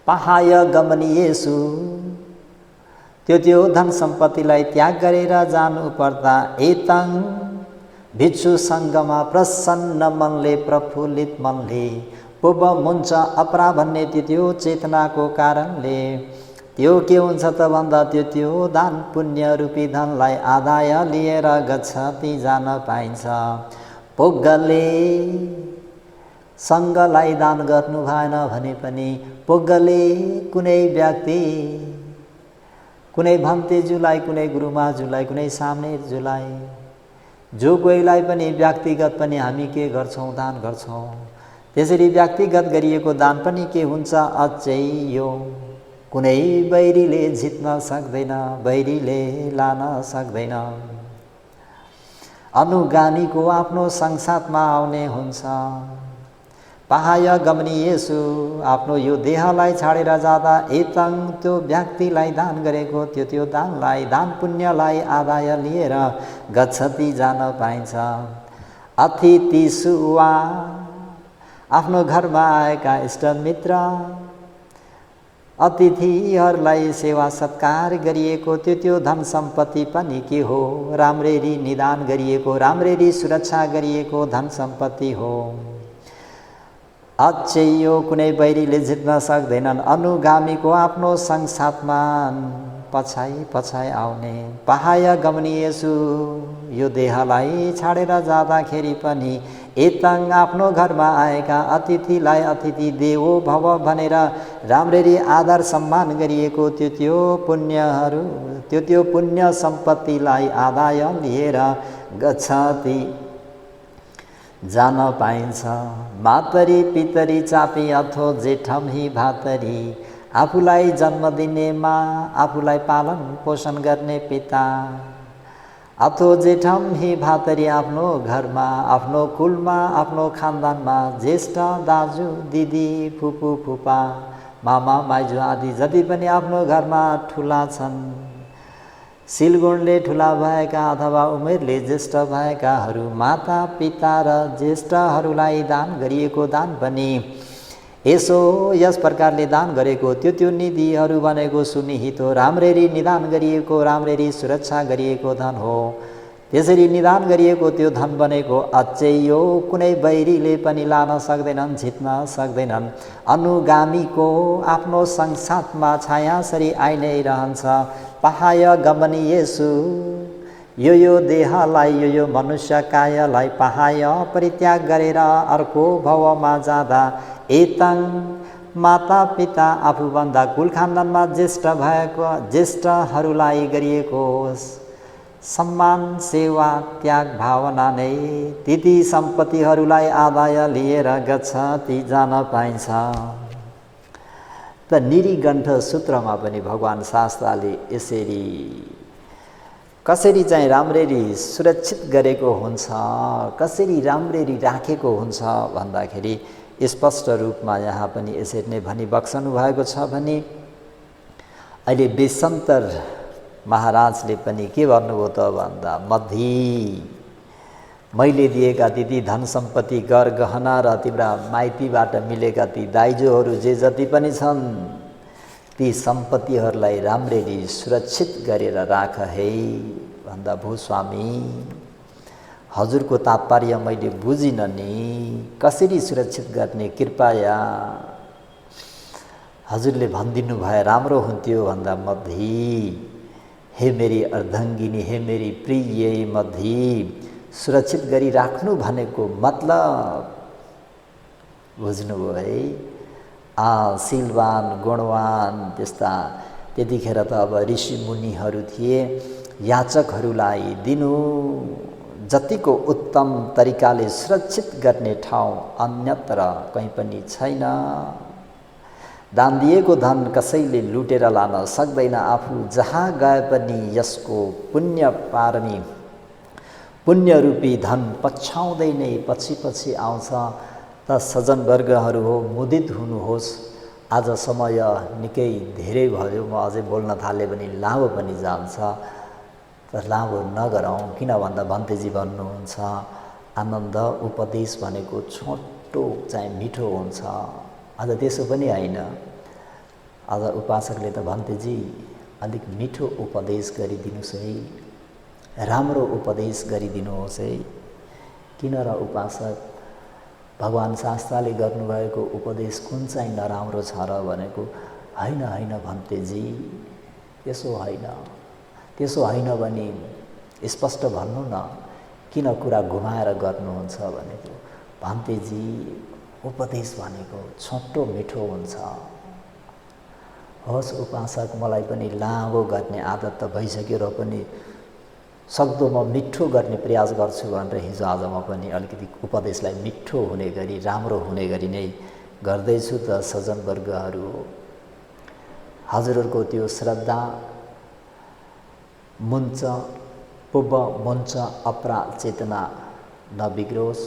पहाय गमनीयेषु त्यो धन सम्पत्तिलाई त्याग गरेर जानु पर्दा एतं भिक्षु सङ्घमा प्रसन्न मनले, प्रफुल्लित मनले पुब मुन्छ अपरा भन्ने त्यो चेतनाको कारणले त्यो के हुन्छ त भन्दा त्यो दान पुण्य रूपी धनलाई आदाय लिएर गच्छति, जान पाइन्छ। पोगले सङ्घलाई दान गर्नु भएन भने पनि पोगले कुनै व्यक्ति, कुनै भन्तेजुलाई, कुनै गुरुमाजुलाई, कुनै सामनेजुलाई, जो कोहीलाई पनि व्यक्तिगत पनि हामी के गर्छौँ, दान गर्छौँ। त्यसरी व्यक्तिगत गरिएको दान पनि के हुन्छ, अचेयो कुनै बैरीले जित्न सक्दैन, बैरीले लान सक्दैन। अनुगामीको आफ्नो संसारमा आउने हुन्छ। पाहाय गमनी येसु आफ्नो यो देहलाई छाडेर जाँदा एतङ त्यो व्यक्तिलाई दान गरेको त्यो दानलाई दान पुण्यलाई आदाय लिएर गच्छति जान पाइन्छ। अतिथि सुवा आफ्नो घरमा आएका इष्टमित्र अतिथिहरूलाई सेवा सत्कार गरिएको त्यो धन सम्पत्ति पनि के हो? राम्ररी निदान गरिएको, राम्ररी सुरक्षा गरिएको धन सम्पत्ति हो। अचेयो कुनै बैरीले जित्न सक्दैनन् अनुगामीको आफ्नो संसाथमा पछाइ आउने। पाहाय गमनिएसु यो देहलाई छाडेर जाँदाखेरि पनि एतङ आफ्नो घरमा आएका अतिथिलाई अतिथि देवो भव भनेर राम्ररी आदर सम्मान गरिएको त्यो पुण्य सम्पत्तिलाई आदाय लिएर गच्छति जान पाइन्छ। मातरी पितरी चापी अथो जेठम हि भातरी आफूलाई जन्म दिने माँ, आफूलाई पालन पोषण गर्ने पिता। अथो जेठम हि भातरी आफ्नो घरमा, आफ्नो कुलमा, आफ्नो खानदानमा ज्येष्ठ दाजु दिदी फुपू फुपा मामा माइजू आदि जति पनि आफ्नो घरमा ठुला छन्, सिलगुणले ठुला भएका अथवा उमेरले ज्येष्ठ भएकाहरू माता पिता र ज्येष्ठहरूलाई दान गरिएको दान पनि यसो यस प्रकारले दान गरेको त्यो निधिहरू भनेको सुनिहित हो। राम्ररी निदान गरिएको, राम्ररी सुरक्षा गरिएको धन हो। त्यसरी निदान गरिएको त्यो धन बनेको अचेयो कुनै बैरीले पनि लान सक्दैनन्, जित्न सक्दैनन्। अनुगामीको आफ्नो संसाथमा छायासरी आइ नै रहन्छ। पाहाय गमनिएसु यो देहलाई, यो मनुष्य कायलाई पाहाय परित्याग गरेर अर्को भवमा जाँदा एतङ माता पिता आफूभन्दा कुल खानदानमा ज्येष्ठ भएको ज्येष्ठहरूलाई गरिएको सम्मान सेवा त्याग भावना नै ती सम्पत्तिहरूलाई आदाय लिएर गच्छति जान पाइन्छ। त निरीगण्ठ सूत्रमा पनि भगवान शास्त्रले यसरी कसरी चाहिँ राम्ररी सुरक्षित गरेको हुन्छ, कसरी राम्ररी राखेको हुन्छ भन्दाखेरि स्पष्ट रूपमा यहाँ पनि यसरी नै भनी बक्सनु भएको छ भने अहिले बेसन्तर महाराजले पनि के भन्नुभयो त भन्दा मध्य मैले दिएका ती धन सम्पत्ति घर गहना र तिम्रा माइतीबाट मिलेका ती दाइजोहरू जे जति पनि छन् ती सम्पत्तिहरूलाई राम्ररी सुरक्षित गरेर राख है भन्दा भूस्वामी हजुरको तात्पर्य मैले बुझिन नि, कसरी सुरक्षित गर्ने कृपया हजुरले भनिदिनु भए राम्रो हुन्थ्यो भन्दा मध्य हे मेरी अर्धाङ्गिनी, हे मेरी प्रिय मध्य सुरक्षित गरी राख्नु भनेको मतलब बुझ्नुभयो है। शीलवान गुणवान त्यस्ता त्यतिखेर त अब ऋषि मुनिहरू थिए, याचकहरूलाई दिनु जतिको उत्तम तरिकाले सुरक्षित गर्ने ठाउँ अन्यत्र कहीँ पनि छैन। दान दिएको धन कसैले लुटेर लान सक्दैन। आफू जहाँ गए पनि यसको पुण्य पारमी पुण्यरूपी धन पछ्याउँदै नै पछि पछि आउँछ। त सज्जनवर्गहरू हो, मुदित हुनुहोस्। आज समय निकै धेरै भयो, म अझै बोल्न थाले भने लामो पनि जान्छ, तर लामो नगरौँ। किन भन्दा भन्तेजी भन्नुहुन्छ आनन्द उपदेश भनेको छोटो चाहिँ मिठो हुन्छ। आज त्यसो पनि होइन, आज उपासकले त भन्तेजी अलिक मिठो उपदेश गरिदिनुहोस् है, राम्रो उपदेश गरिदिनुहोस् है। किन र उपासक भगवान शास्त्रले गर्नुभएको उपदेश कुन चाहिँ नराम्रो छ र भनेको होइन होइन भन्तेजी, त्यसो होइन, त्यसो होइन भने स्पष्ट भन्नु न, किन कुरा घुमाएर गर्नुहुन्छ भनेको भन्तेजी उपदेश भनेको छोटो मिठो हुन्छ। होस् उपासक, मलाई पनि लामो गर्ने आदत त भइसक्यो र पनि सक्दो म मिठो गर्ने प्रयास गर्छु भनेर हिजो आज म पनि अलिकति उपदेशलाई मिठो हुने गरी राम्रो हुने गरी नै गर्दैछु। त सज्जनवर्गहरू हजुरहरूको त्यो श्रद्धा मुञ्च पुब्ब मुञ्च अपरा चेतना नबिग्रोस्।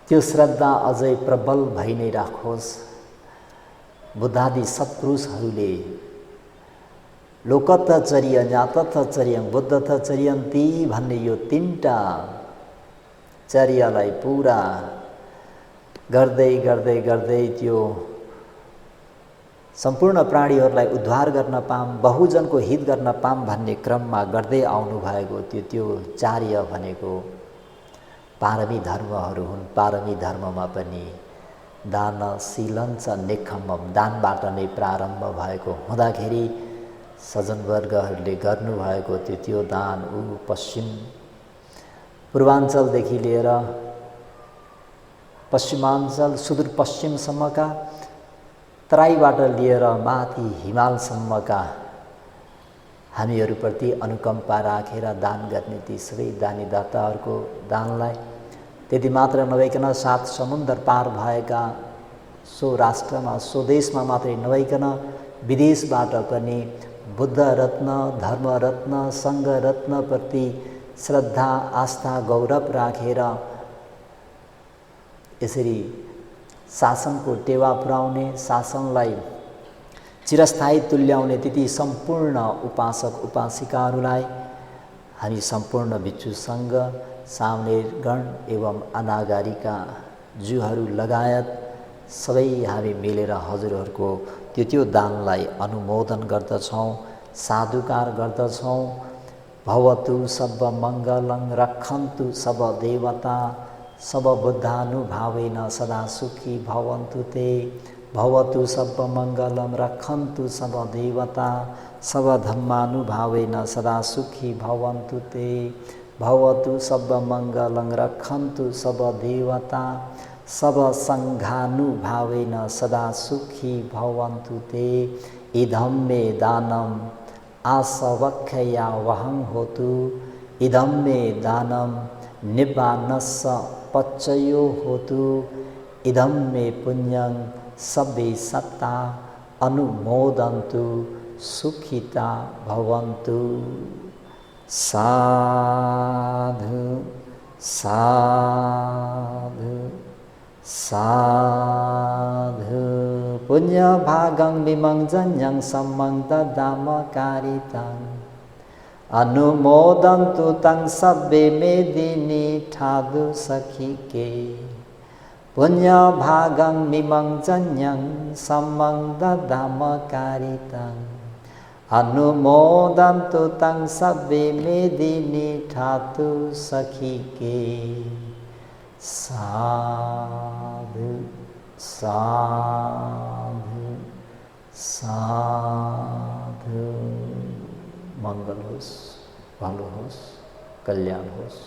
त्यो श्रद्धा अझै प्रबल भइ नै राखोस्। बुद्धादि सत्पुरुषहरूले लोकतचर्य ज्ञाततचर्यं बुद्धतचर्यन्ति भन्ने यो तीनटा चर्यालाई पुरा गर्दै गर्दै गर्दै त्यो सम्पूर्ण प्राणीहरूलाई उद्धार गर्न पाऊँ, बहुजनको हित गर्न पाऊँ भन्ने क्रममा गर्दै आउनु भएको त्यो चार्य भनेको पारमी धर्महरू हुन्। पारमी धर्ममा पनि दान शीलं च नेक्खम्मम, दानबाट नै प्रारम्भ भएको हुँदाखेरि सज्जनवर्गहरूले गर्नुभएको त्यो दान पश्चिम पूर्वाञ्चलदेखि लिएर पश्चिमाञ्चल सुदूरपश्चिमसम्मका तराईबाट लिएर माथि हिमालसम्मका हामीहरूप्रति अनुकम्पा राखेर दान गर्ने ती सबै दानीदाताहरूको दानलाई त्यति मात्र नभइकन सात समुद्र पार भएका सो राष्ट्रमा सो देशमा मात्रै नभइकन विदेशबाट पनि बुद्ध रत्न, धर्म रत्न, सङ्घ रत्नप्रति श्रद्धा आस्था गौरव राखेर यसरी शासनको टेवा पुर्याउने, शासनलाई चिरस्थायी तुल्याउने त्यति सम्पूर्ण उपासक उपासिकाहरूलाई हामी सम्पूर्ण भिक्षु सङ्घ, सामनेरगण एवं अनागारिका जुहरू लगायत सबै हामी मिलेर हजुरहरूको त्यो दानलाई अनुमोदन गर्दछौँ, साधुकार गर्दछौँ। भवतु सब मङ्गलं रक्षन्तु सब देवता सब बुद्धानुभावेन सदा सुखी भवन्तु ते। भवतु सब मङ्गलं रक्षन्तु सब देवता सब धम्मानुभावेन सदा सुखी भवन्तु ते। भवतु सब मङ्गलं रक्षन्तु सब देवता सब सङ्घानुभावेन सदा सुखी भवन्तु ते। इदं मे दानम् आसवक्षया वहं होतु। इदं मे दानं निब्बानस्य पच्चयो होतु। इदं मे पुण्यं सब्बे सत्ता अनुमोदन्तु सुखिता भवन्तु। साधु साधु साधु। पुण्यभागं विमं जन्यं सम्मं ददाम कारितं। अनुमोदन्तु तं सब्बे मेदिनी ठादु सखिके। पुण्यभागं मिमं जन्यं सम्मं ददाम कारितं। अनुमोदन्तु तं सब्बे मेदिनी ठादु सखिके। साधु साधु साधु। मङ्गल होस्, भलो होस्, कल्याण होस्।